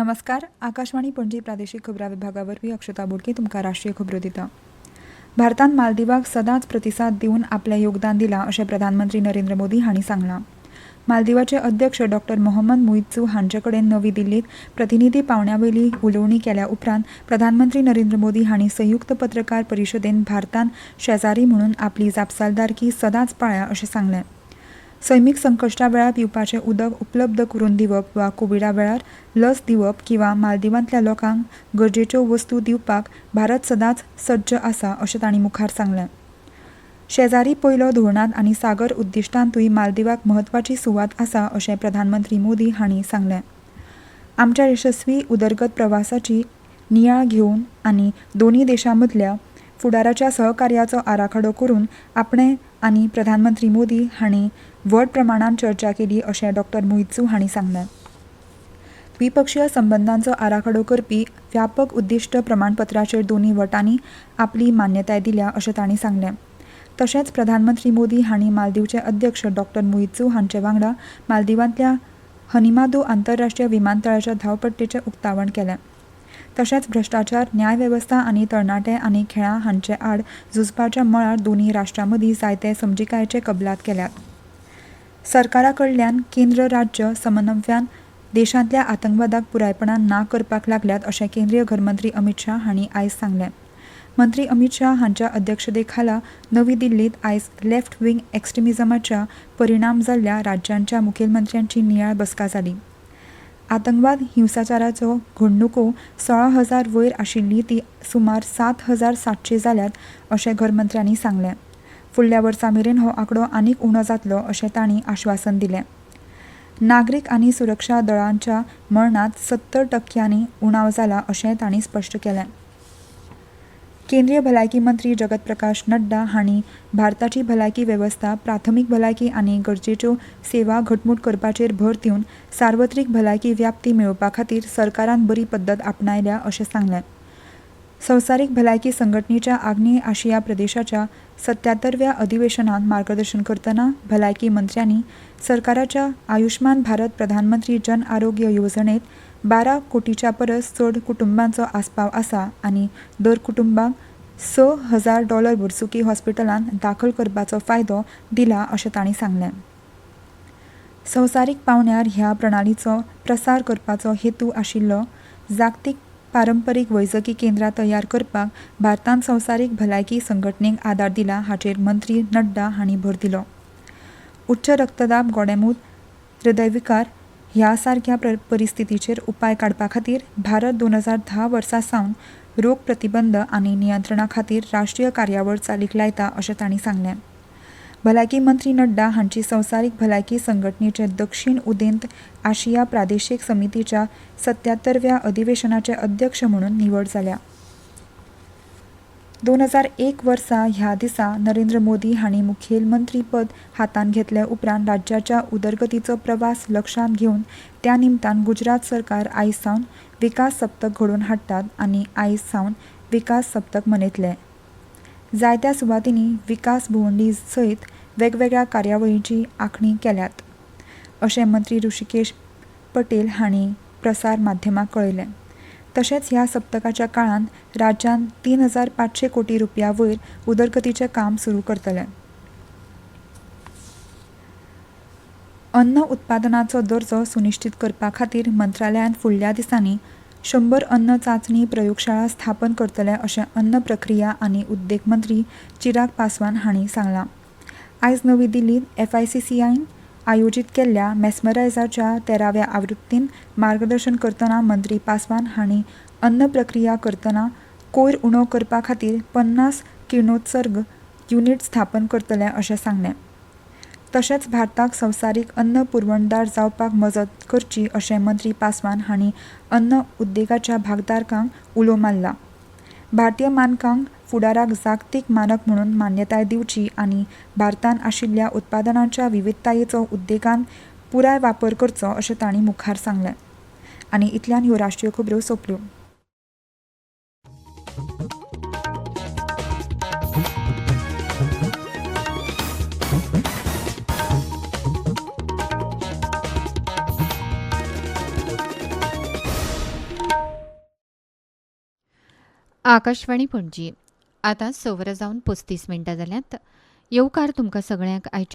नमस्कार. आकाशवाणी पणजी प्रादेशीक खबरां विभागा वरवीं अक्षता बोडके तुमकां राष्ट्रीय खबरो दिता. भारतान मालदीवाक सदांच प्रतिसाद दिवन आपलें योगदान दिलां अशें प्रधानमंत्री नरेंद्र मोदी हांणी सांगलां. मालदीवाचे अध्यक्ष डॉ. मोहम्मद मुइझ्झू हांचे कडेन नवी दिल्लीत प्रतिनिधी पावण्यावेली उलोवणी केल्या उपरांत प्रधानमंत्री नरेंद्र मोदी हांणी संयुक्त पत्रकार परिशदेंत भारतान शेजारी म्हणून आपली जापसालदारकी सदांच पाळ्ळ्या अशें सांगलें. सैमीक संकश्टा वेळार पिवपाचें उदक उपलब्ध करून दिवप वा कोविडा वेळार लस दिवप किंवा मालदीवांतल्या लोकांक गरजेच्यो वस्तू दिवपाक भारत सदांच सज्ज आसा अशें तांणी मुखार सांगलें. शेजारी पयलो धोरणांत आनी सागर उद्दिश्टांतूय मालदीवाक म्हत्वाची सुवात आसा अशें प्रधानमंत्री मोदी हांणी सांगलें. आमच्या यशस्वी उदरगत प्रवासाची नियाळ घेवन आनी दोनूय देशां मदल्या फुडाराच्या सहकार्याचो आराखडो करून आपणे आनी प्रधानमंत्री मोदी हांणी व्हड प्रमाणांत चर्चा केली अशें डॉ. मुइझ्झू हांणी सांगलें. द्विपक्षीय संबंदांचो आराखडो करपी व्यापक उद्दिश्ट प्रमाणपत्राचेर दोनूय वटांनी आपली मान्यताय दिल्या अशें तांणी सांगलें. तशेंच प्रधानमंत्री मोदी हांणी मालदीवचे अध्यक्ष डॉ. मुइझ्झू हांचे वांगडा मालदीवांतल्या हनीमादू आंतरराष्ट्रीय विमानतळाच्या धांवपट्टेचें उक्तावण केलें. तशेंच भ्रश्टाचार, न्यायवेवस्था आनी तरणाटे आनी खेळां हांचे आड झुजपाच्या मळार दोनूय राष्ट्रां मदीं जायते समजिकायेचे कबलात केल्यात. सरकारा कडल्यान केंद्र राज्य समन्वयान देशांतल्या आतंकवादाक पुरायपणान ना करपाक लागल्यात अशें केंद्रीय घरमंत्री अमित शाह हांणी आयज सांगलें. मंत्री अमित शाह हांच्या अध्यक्षते खाला नवी दिल्लीत आयज लेफ्ट विंग एक्स्ट्रीमिझमाच्या परिणाम जाल्ल्या राज्यांच्या मुखेलमंत्र्यांची नियाळ बसका जाली. आतंकवाद हिंसाचाराच्यो घडणुको 16,000 वयर आशिल्ली ती सुमार 7,700 जाल्यात अशें घरमंत्र्यांनी सांगलें. फुडल्या वर्सा मेरेन हो आंकडो आनीक उणो जातलो अशें तांणी आश्वासन दिलें. नागरीक आनी सुरक्षा दळांच्या मरणांत 70% उणाव जाला अशें तांणी स्पश्ट केलें. केंद्रीय भलायकी मंत्री जगत प्रकाश नड्डा हांणी भारताची भलायकी वेवस्था प्राथमीक भलायकी आनी गरजेच्यो सेवा घटमूट करपाचेर भर दिवन सार्वत्रीक भलायकी व्याप्ती मेळोवपा खातीर सरकारान बरी पद्दत आपणायल्या अशें सांगलें. संवसारीक भलायकी संघटनेच्या आग्नेय आशिया प्रदेशाच्या 77व्या अधिवेशनांत मार्गदर्शन करतना भलायकी मंत्र्यांनी सरकाराच्या आयुष्मान भारत प्रधानमंत्री जन आरोग्य येवजणेंत 12 कोटीच्या परस चड कुटुंबांचो आस्पाव आसा आनी दर कुटुंबाक $6,000 वर्सुकी हॉस्पिटलांत दाखल करपाचो फायदो दिला अशें तांणी सांगलें. संवसारीक पावंड्यार ह्या प्रणालीचो प्रसार करपाचो हेतू आशिल्लो जागतीक पारंपरीक वैजकी केंद्रां तयार करपाक भारतान संवसारीक भलायकी संघटनेक आदार दिला हाचेर मंत्री नड्डा हांणी भर दिलो. उच्च रक्तदाब, गोडेंमूत, हृदयविकार ह्या सारक्या परिस्थितीचेर उपाय काडपा खातीर भारत 2010 वर्सा सावन रोग प्रतिबंध आनी नियंत्रणा खातीर राष्ट्रीय कार्यावळ चालीक लायता अशें तांणी सांगलें. भलायकी मंत्री नड्डा हांची संवसारीक भलायकी संघटनेचे दक्षिण उदेंत आशिया प्रादेशीक समितीच्या 77व्या अधिवेशनाचे अध्यक्ष म्हणून निवड जाल्या. 2001 वर्सा ह्या दिसा नरेंद्र मोदी हांणी मुखेलमंत्री पद हातांत घेतले उपरांत राज्याच्या उदरगतीचो प्रवास लक्षांत घेवन त्या निमतान गुजरात सरकार आयज सावन विकास सप्तक घडोवन हाडटात आनी आयज सावन विकास सप्तक मनयतले. जायत्या सुवातींनी विकास भोंवडी सयत वेगवेगळ्या कार्यावळींची आंखणी केल्यात अशें मंत्री ऋषिकेश पटेल हांणी प्रसार माध्यमांक कळयलें. तशेंच ह्या सप्तकाच्या काळांत राज्यान 3,500 कोटी रुपया वयर उदरगतीचें काम सुरू करतले. अन्न उत्पादनाचो दर्जो सुनिश्चित करपा खातीर मंत्रालयान फुडल्या दिसांनी 100 अन्न चांचणी प्रयोगशाळा स्थापन करतले अशें अन्न प्रक्रिया आनी उद्देग मंत्री चिराग पासवान हांणी सांगलां. आयज नवी दिल्लीत FICCIन आयोजीत केल्ल्या मेस्मरायझाच्या 13व्या आवृत्तीन मार्गदर्शन करतना मंत्री पासवान हांणी अन्न प्रक्रिया करतना कोयर उणो करपा खातीर 50 किरणोत्सर्ग युनिट स्थापन करतले अशें सांगलें. तशेंच भारताक संवसारीक अन्न पुरवणदार जावपाक मजत करची अशें मंत्री पासवान हांणी अन्न उद्देगाच्या भागधारकांक उलो मारला. भारतीय मानकांक फुडाराक जागतीक मानक म्हणून मान्यताय दिवची आनी भारतान आशिल्ल्या उत्पादनांच्या विविधतायेचो उद्देगान पुराय वापर करचो अशें तांणी मुखार सांगलें. आनी इतल्यान ह्यो राष्ट्रीय खबरो सोंपल्यो. आकाशवाणी पणजी. आता सवरा जावन 35 मिनटां जाल्यात. येवकार तुमकां सगळ्यांक आयच्या